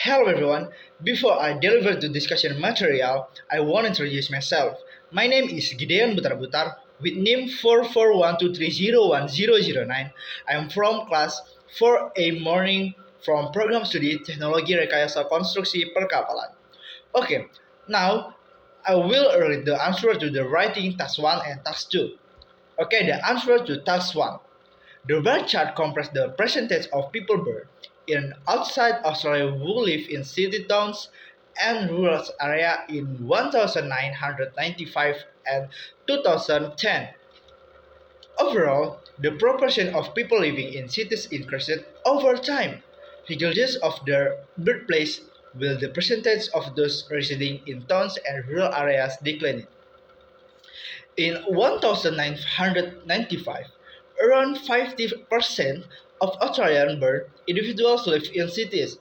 Hello everyone. Before I deliver the discussion material, I want to introduce myself. My name is Gideon Butar with name 44123011009. I am from class 4A morning from program studi Teknologi Rekayasa Konstruksi Perkapalan. Okay, now I will read the answer to the writing task 1 and task 2. Okay, the answer to task 1. The bar chart comprises the percentage of people born in outside Australia who live in city towns and rural area in 1995 and 2010. Overall, the proportion of people living in cities increased over time, regardless of their birthplace, while the percentage of those residing in towns and rural areas declined. In 1995, around 50% of Australian-born individuals live in cities,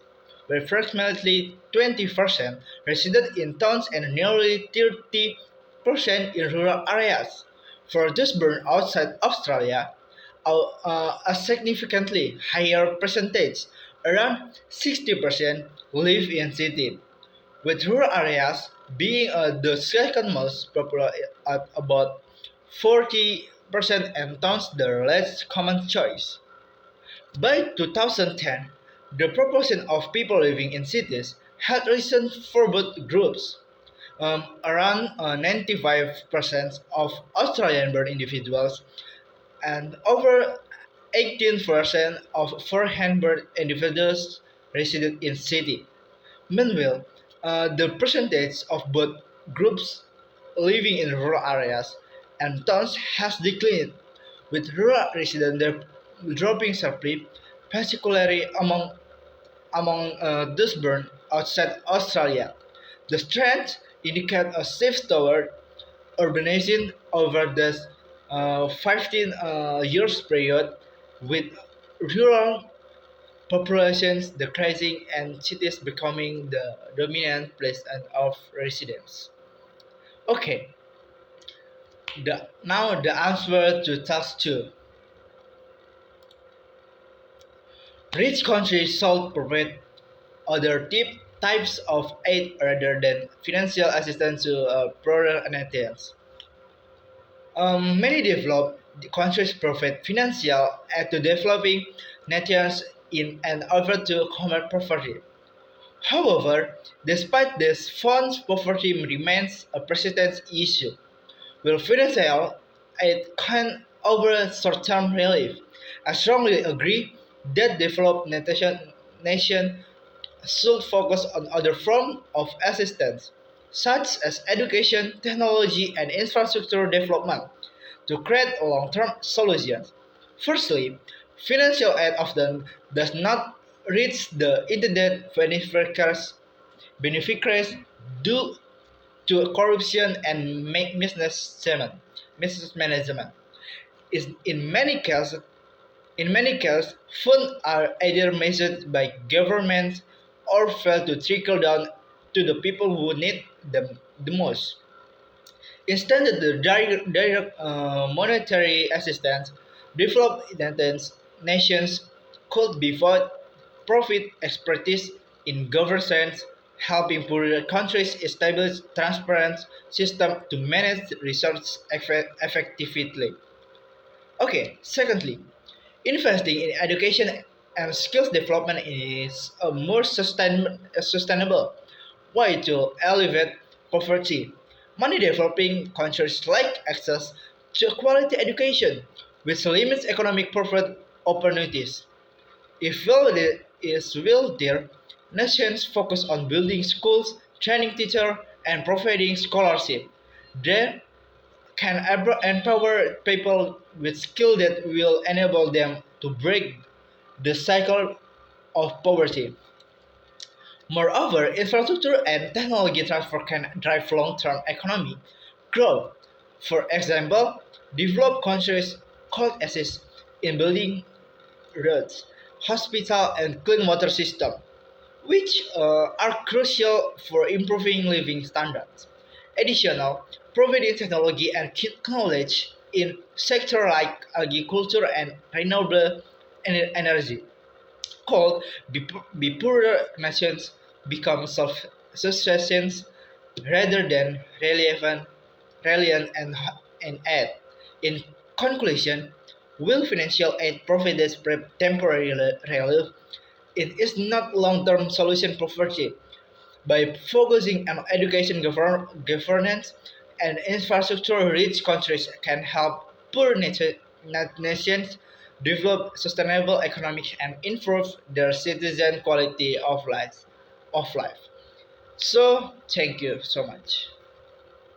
where approximately 20% resided in towns and nearly 30% in rural areas. For those born outside Australia, a significantly higher percentage, around 60%, live in cities with rural areas being the second most popular at about 40% and towns the less common choice. By 2010, the proportion of people living in cities had risen for both groups. Around 95% of Australian-born individuals and over 18% of foreign-born individuals resided in cities. Meanwhile, the percentage of both groups living in rural areas and towns has declined, with rural residents dropping sharply, particularly among those born outside Australia. The trend indicates a shift toward urbanization over the 15 years period, with rural populations decreasing and cities becoming the dominant place of residence. Okay, now the answer to task 2. Rich countries should provide other types of aid rather than financial assistance to poorer nations. Many developed countries provide financial aid to developing nations in an effort to combat poverty. However, despite this, funds poverty remains a persistent issue. While financial aid can offer short-term relief, I strongly agree that developed nation should focus on other forms of assistance, such as education, technology, and infrastructure development, to create long-term solutions. Firstly, financial aid often does not reach the intended beneficiaries due to corruption and mismanagement. In many cases, funds are either measured by governments or fail to trickle down to the people who need them the most. Instead of the direct monetary assistance, developed nations could devote profit expertise in governance, helping poorer countries establish transparent systems to manage resources effectively. Okay, secondly, investing in education and skills development is a more sustainable way to alleviate poverty. Many developing countries lack access to quality education, which limits economic profit opportunities. If will there, nations focus on building schools, training teachers, and providing scholarship. They can empower people with skill that will enable them to break the cycle of poverty. Moreover, infrastructure and technology transfer can drive long-term economic growth. For example, developed countries could assist in building roads, hospitals, and clean water systems, which are crucial for improving living standards. Additionally, providing technology and knowledge in sectors like agriculture and renewable energy could be poorer nations become self-sufficient rather than reliant and aid. In conclusion, will financial aid provide us temporary relief? It is not long-term solution to poverty. By focusing on education governance and infrastructure, rich countries can help nations develop sustainable economics and improve their citizen quality of life. So, thank you so much.